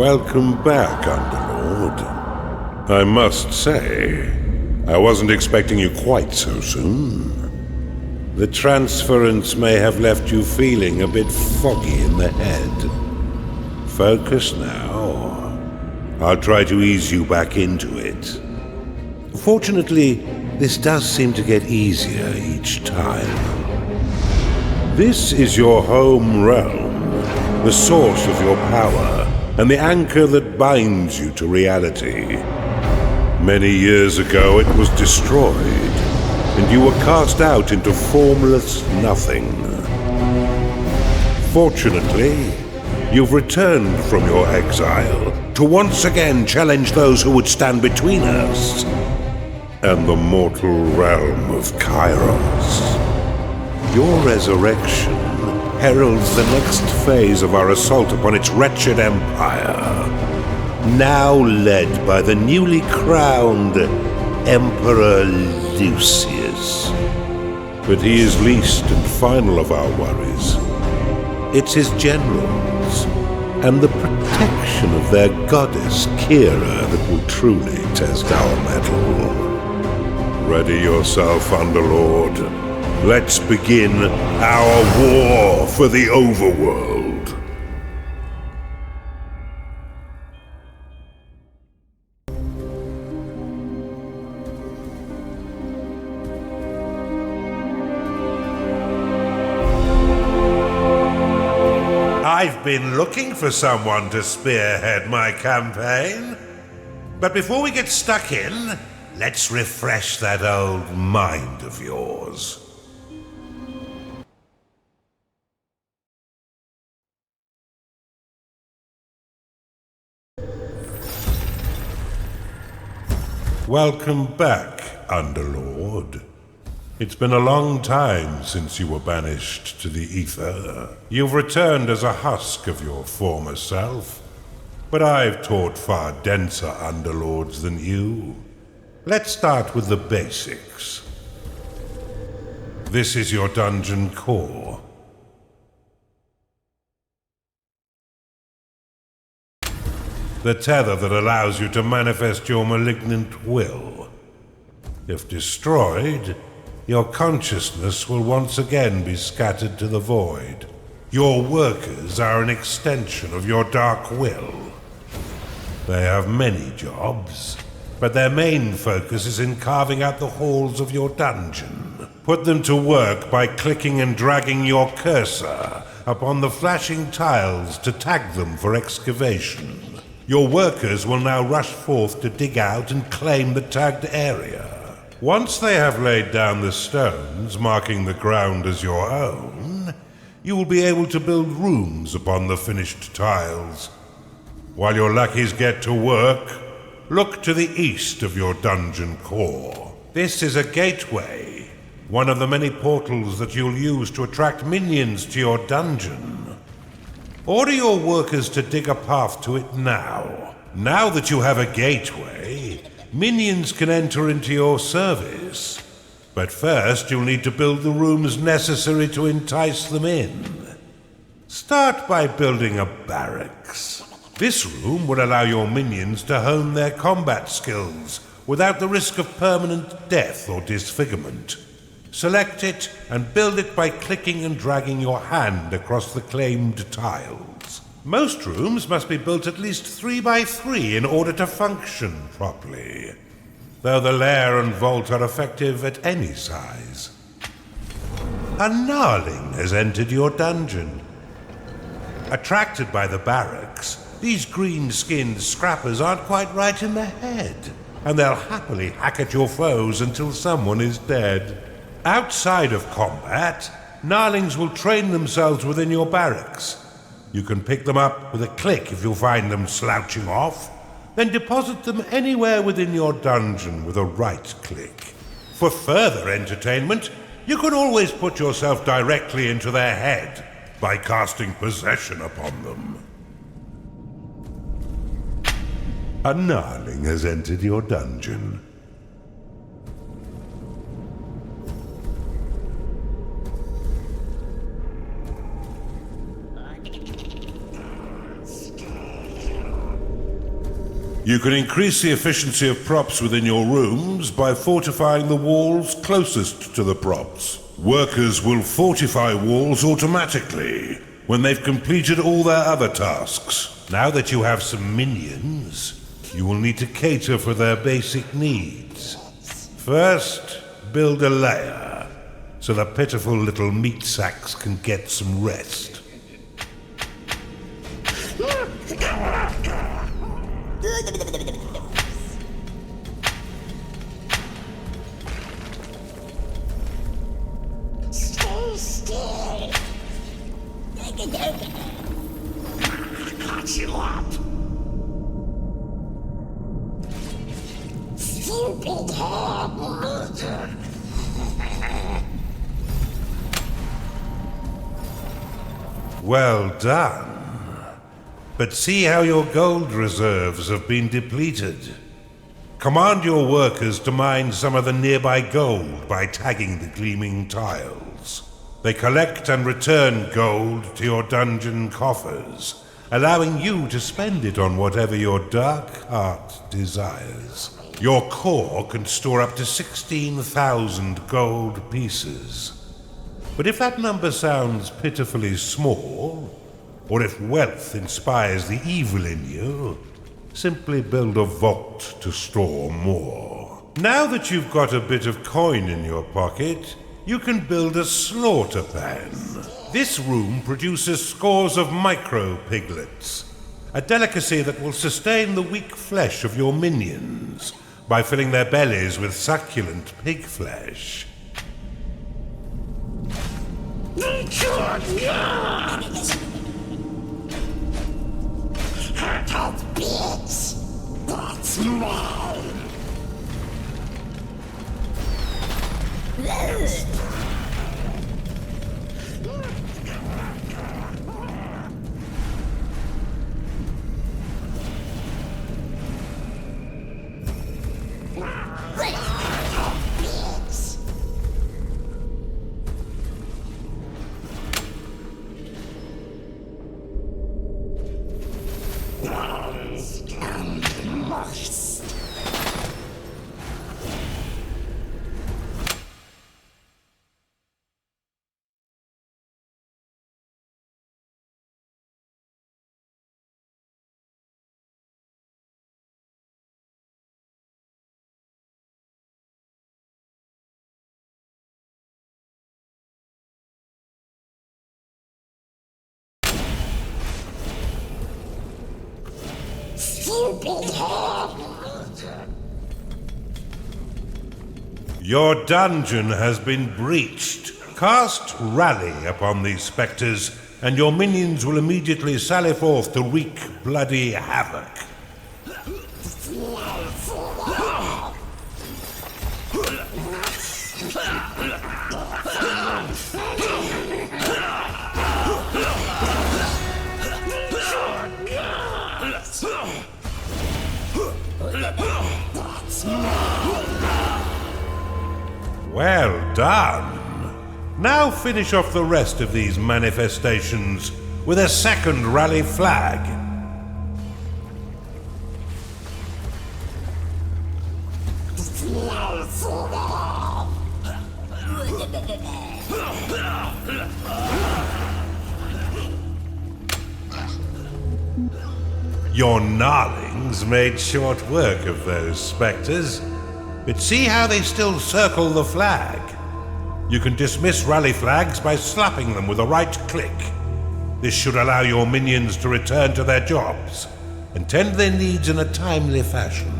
Welcome back, Underlord. I must say, I wasn't expecting you quite so soon. The transference may have left you feeling a bit foggy in the head. Focus now. I'll try to ease you back into it. Fortunately, this does seem to get easier each time. This is your home realm, the source of your power, and the anchor that binds you to reality. Many years ago it was destroyed, and you were cast out into formless nothing. Fortunately, you've returned from your exile to once again challenge those who would stand between us and the mortal realm of Kairos. Your resurrection heralds the next phase of our assault upon its wretched empire, now led by the newly crowned Emperor Lucius. But he is least and final of our worries. It's his generals and the protection of their goddess Kira that will truly test our mettle. Ready yourself, Underlord. Let's begin our war for the Overworld. I've been looking for someone to spearhead my campaign. But before we get stuck in, let's refresh that old mind of yours. Welcome back, Underlord. It's been a long time since you were banished to the ether. You've returned as a husk of your former self, but I've taught far denser Underlords than you. Let's start with the basics. This is your dungeon core. The tether that allows you to manifest your malignant will. If destroyed, your consciousness will once again be scattered to the void. Your workers are an extension of your dark will. They have many jobs, but their main focus is in carving out the halls of your dungeon. Put them to work by clicking and dragging your cursor upon the flashing tiles to tag them for excavation. Your workers will now rush forth to dig out and claim the tagged area. Once they have laid down the stones, marking the ground as your own, you will be able to build rooms upon the finished tiles. While your lackeys get to work, look to the east of your dungeon core. This is a gateway, one of the many portals that you'll use to attract minions to your dungeon. Order your workers to dig a path to it now. Now that you have a gateway, minions can enter into your service. But first you'll need to build the rooms necessary to entice them in. Start by building a barracks. This room will allow your minions to hone their combat skills without the risk of permanent death or disfigurement. Select it and build it by clicking and dragging your hand across the claimed tiles. Most rooms must be built at least 3 by 3 in order to function properly, though the lair and vault are effective at any size. A gnarling has entered your dungeon. Attracted by the barracks, these green-skinned scrappers aren't quite right in the head, and they'll happily hack at your foes until someone is dead. Outside of combat, gnarlings will train themselves within your barracks. You can pick them up with a click if you find them slouching off, then deposit them anywhere within your dungeon with a right click. For further entertainment, you can always put yourself directly into their head by casting possession upon them. A gnarling has entered your dungeon. You can increase the efficiency of props within your rooms by fortifying the walls closest to the props. Workers will fortify walls automatically when they've completed all their other tasks. Now that you have some minions, you will need to cater for their basic needs. First, build a lair, so the pitiful little meat sacks can get some rest. Stay still. Cut you up. Stupid head. Well done. But see how your gold reserves have been depleted. Command your workers to mine some of the nearby gold by tagging the gleaming tiles. They collect and return gold to your dungeon coffers, allowing you to spend it on whatever your dark heart desires. Your core can store up to 16,000 gold pieces. But if that number sounds pitifully small, or if wealth inspires the evil in you, simply build a vault to store more. Now that you've got a bit of coin in your pocket, you can build a slaughter pan. This room produces scores of micro-piglets, a delicacy that will sustain the weak flesh of your minions by filling their bellies with succulent pig flesh. That bitch! That's mine! Stupid head! Your dungeon has been breached. Cast Rally upon these spectres, and your minions will immediately sally forth to wreak bloody havoc. Well done. Now finish off the rest of these manifestations with a second rally flag. Your gnarlings made short work of those spectres, but see how they still circle the flag. You can dismiss rally flags by slapping them with a right click. This should allow your minions to return to their jobs and tend their needs in a timely fashion.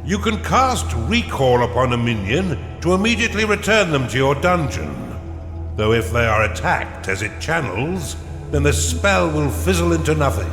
You can cast Recall upon a minion to immediately return them to your dungeon, though if they are attacked as it channels, then the spell will fizzle into nothing.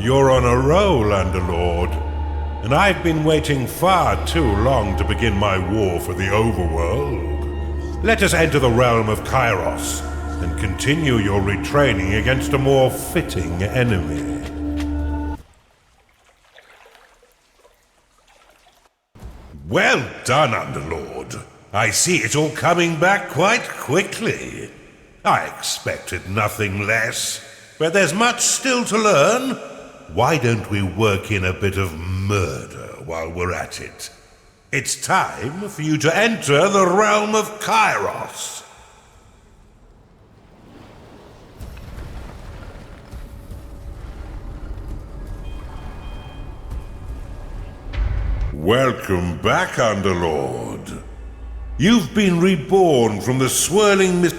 You're on a roll, Underlord, and I've been waiting far too long to begin my war for the Overworld. Let us enter the realm of Kairos and continue your retraining against a more fitting enemy. Well done, Underlord. I see it all coming back quite quickly. I expected nothing less, but there's much still to learn. Why don't we work in a bit of murder while we're at it? It's time for you to enter the realm of Kairos. Welcome back, Underlord. You've been reborn from the swirling mist.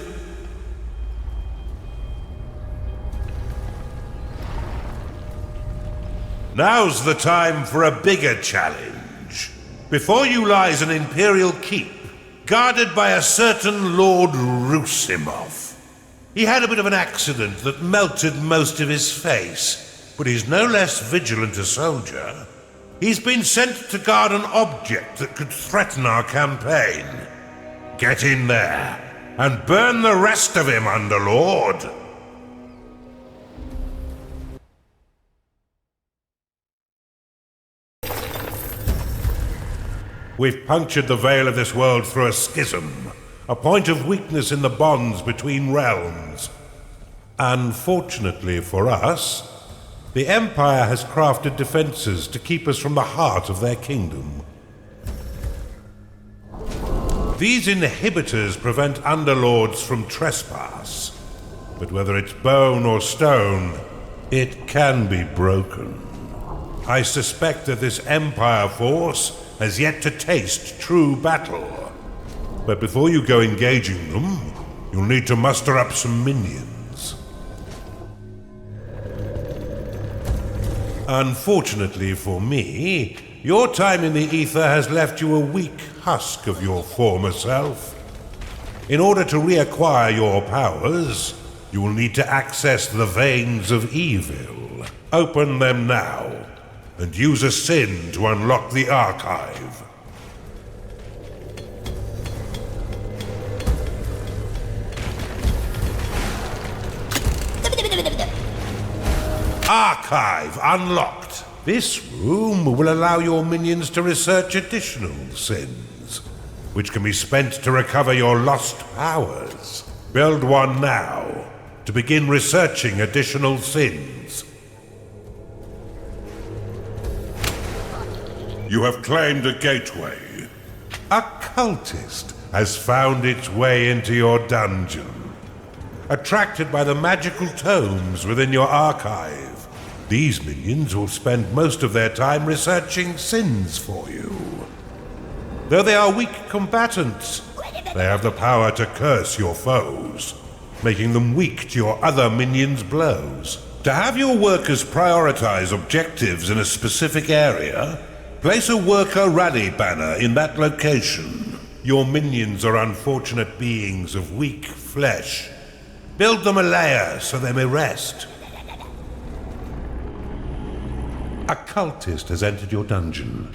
Now's the time for a bigger challenge. Before you lies an Imperial keep, guarded by a certain Lord Rusimov. He had a bit of an accident that melted most of his face, but he's no less vigilant a soldier. He's been sent to guard an object that could threaten our campaign. Get in there and burn the rest of him, Underlord. We've punctured the veil of this world through a schism, a point of weakness in the bonds between realms. Unfortunately for us, the Empire has crafted defenses to keep us from the heart of their kingdom. These inhibitors prevent Underlords from trespass, but whether it's bone or stone, it can be broken. I suspect that this Empire force has yet to taste true battle. But before you go engaging them, you'll need to muster up some minions. Unfortunately for me, your time in the ether has left you a weak husk of your former self. In order to reacquire your powers, you will need to access the veins of evil. Open them now, and use a sin to unlock the archive. Archive unlocked. This room will allow your minions to research additional sins, which can be spent to recover your lost powers. Build one now to begin researching additional sins. You have claimed a gateway. A cultist has found its way into your dungeon. Attracted by the magical tomes within your archive, these minions will spend most of their time researching sins for you. Though they are weak combatants, they have the power to curse your foes, making them weak to your other minions' blows. To have your workers prioritize objectives in a specific area, place a worker rally banner in that location. Your minions are unfortunate beings of weak flesh. Build them a lair so they may rest. A cultist has entered your dungeon.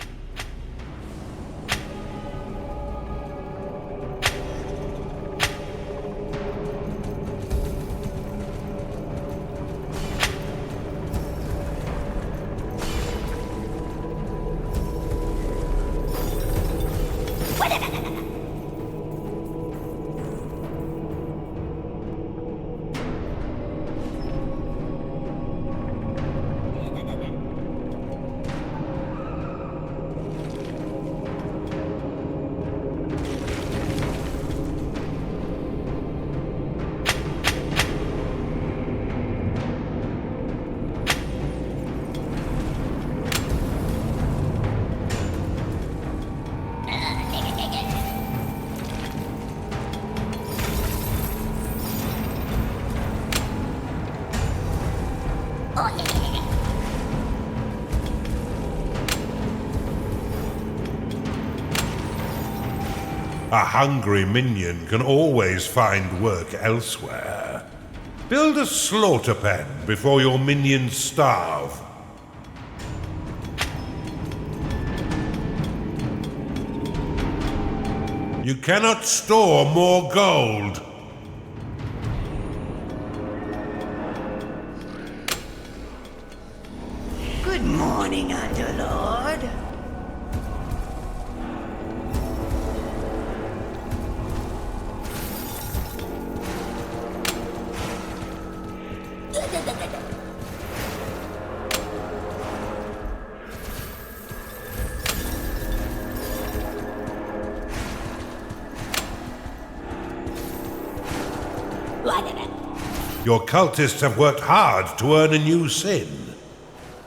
A hungry minion can always find work elsewhere. Build a slaughter pen before your minions starve. You cannot store more gold. Good morning, Underlord. Your cultists have worked hard to earn a new sin.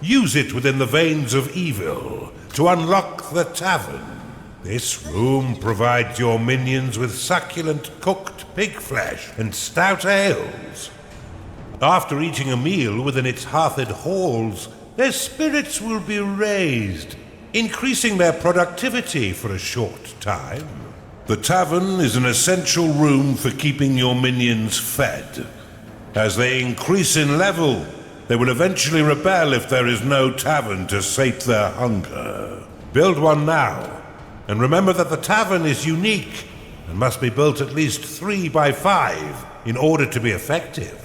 Use it within the veins of evil to unlock the tavern. This room provides your minions with succulent cooked pig flesh and stout ales. After eating a meal within its hearthed halls, their spirits will be raised, increasing their productivity for a short time. The tavern is an essential room for keeping your minions fed. As they increase in level, they will eventually rebel if there is no tavern to sate their hunger. Build one now, and remember that the tavern is unique and must be built at least 3 by 5 in order to be effective.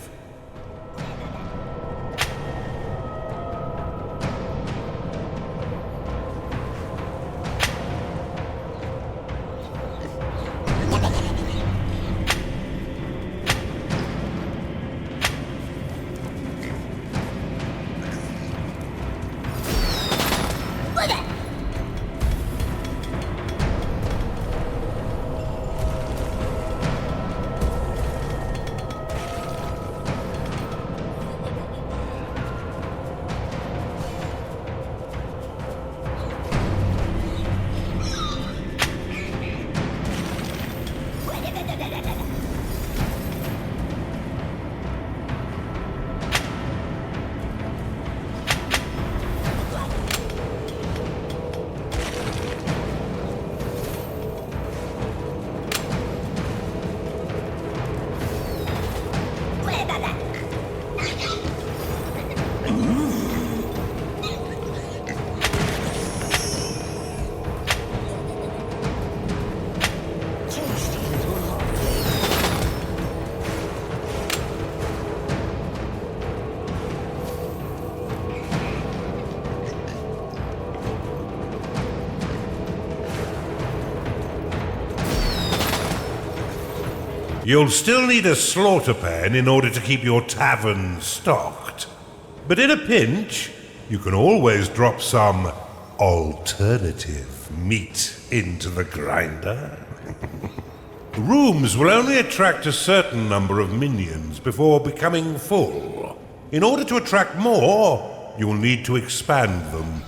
You'll still need a slaughter pen in order to keep your tavern stocked. But in a pinch, you can always drop some alternative meat into the grinder. Rooms will only attract a certain number of minions before becoming full. In order to attract more, you'll need to expand them.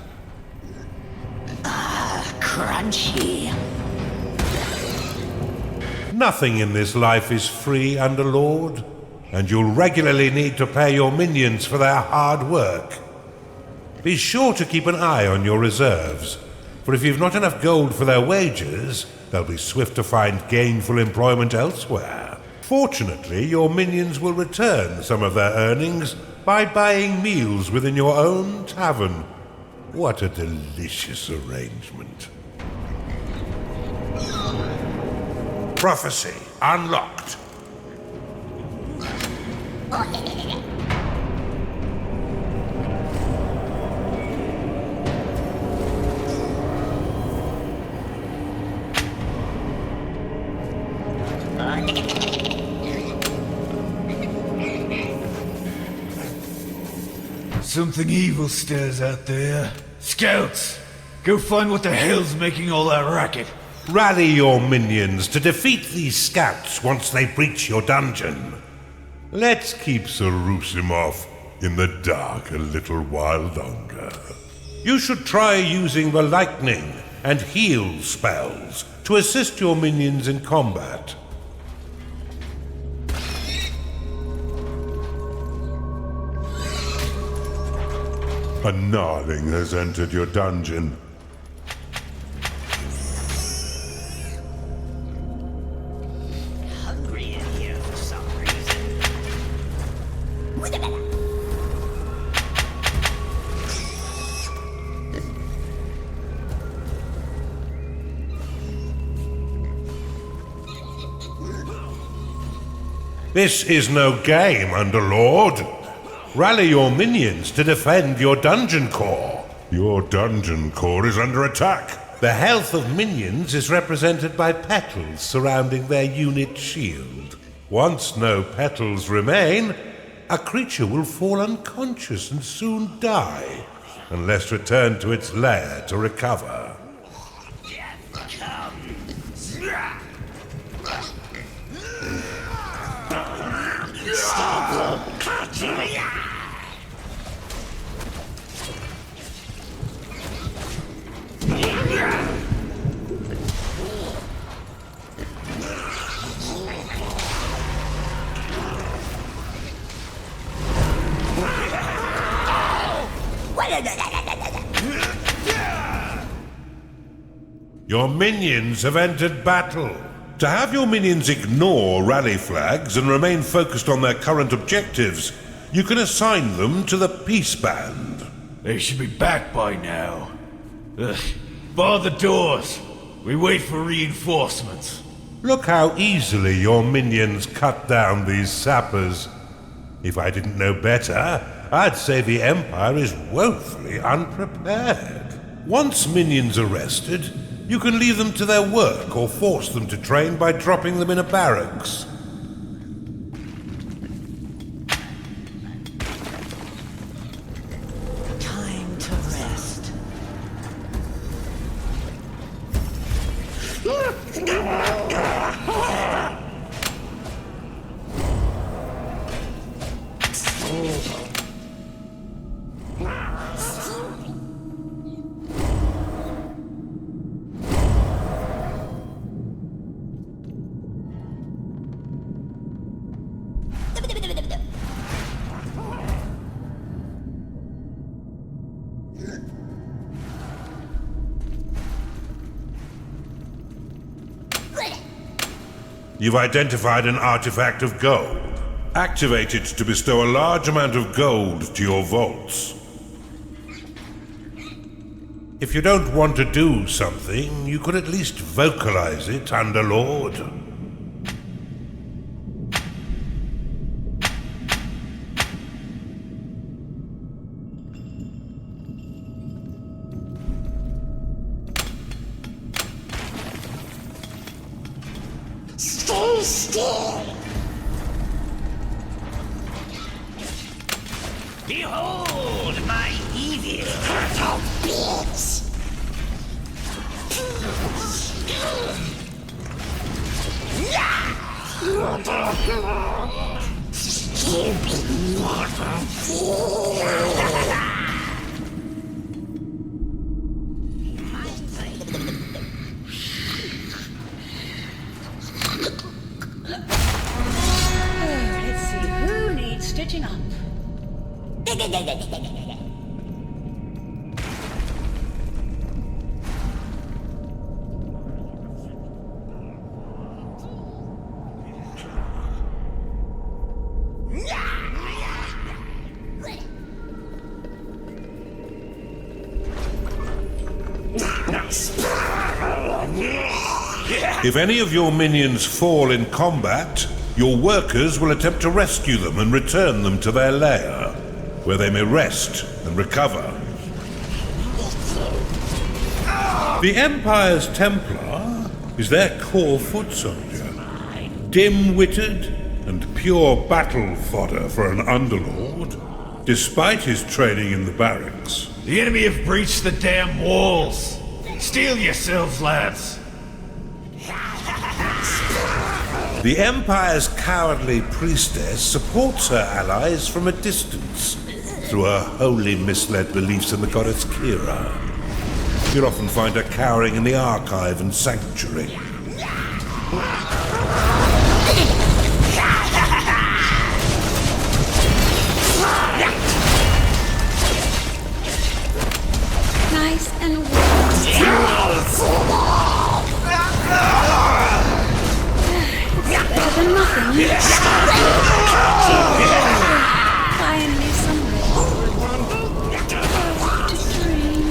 Crunchy. Nothing in this life is free, Underlord, and you'll regularly need to pay your minions for their hard work. Be sure to keep an eye on your reserves, for if you've not enough gold for their wages, they'll be swift to find gainful employment elsewhere. Fortunately, your minions will return some of their earnings by buying meals within your own tavern. What a delicious arrangement. Prophecy unlocked. Something evil stirs out there. Scouts, go find what the hell's making all that racket. Rally your minions to defeat these scouts once they breach your dungeon. Let's keep Sarusimov in the dark a little while longer. You should try using the lightning and heal spells to assist your minions in combat. A gnarling has entered your dungeon. Hungry in here for some reason. This is no game, Underlord. Rally your minions to defend your dungeon core. Your dungeon core is under attack. The health of minions is represented by petals surrounding their unit shield. Once no petals remain, a creature will fall unconscious and soon die, unless returned to its lair to recover. Your minions have entered battle. To have your minions ignore rally flags and remain focused on their current objectives, you can assign them to the Peace Band. They should be back by now. Ugh. Bar the doors. We wait for reinforcements. Look how easily your minions cut down these sappers. If I didn't know better, I'd say the Empire is woefully unprepared. Once minions are rested, you can leave them to their work or force them to train by dropping them in a barracks. Time to rest. You've identified an artifact of gold. Activate it to bestow a large amount of gold to your vaults. If you don't want to do something, you could at least vocalize it, Underlord. Stay still. Behold my evil! Little bits. Stupid never feel. Let's see, who needs stitching up? If any of your minions fall in combat, your workers will attempt to rescue them and return them to their lair, where they may rest and recover. The Empire's Templar is their core foot soldier, dim-witted and pure battle fodder for an Underlord, despite his training in the barracks. The enemy have breached the damn walls. Steel yourselves, lads. The Empire's cowardly priestess supports her allies from a distance through her wholly misled beliefs in the goddess Kira. You'll often find her cowering in the archive and sanctuary. Nice and warm. Better than nothing. Finally, some rest. To dream.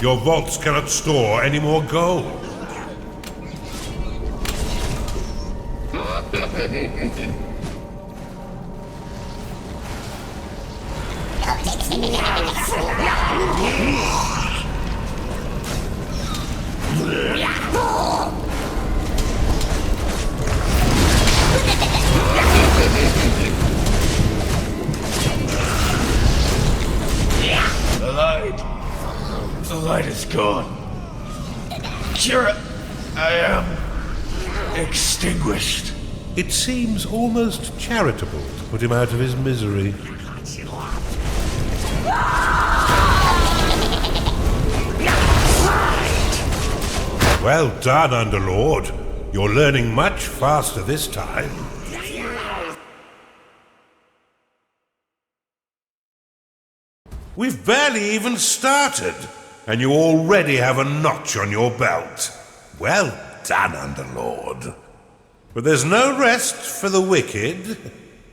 Your vaults cannot store any more gold. The light is gone. Kira, I am extinguished. It seems almost charitable to put him out of his misery. Well done, Underlord. You're learning much faster this time. We've barely even started, and you already have a notch on your belt. Well done, Underlord. But there's no rest for the wicked.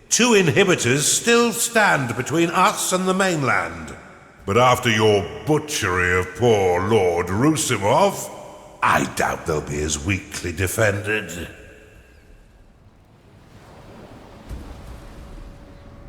2 inhibitors still stand between us and the mainland. But after your butchery of poor Lord Rusimov, I doubt they'll be as weakly defended.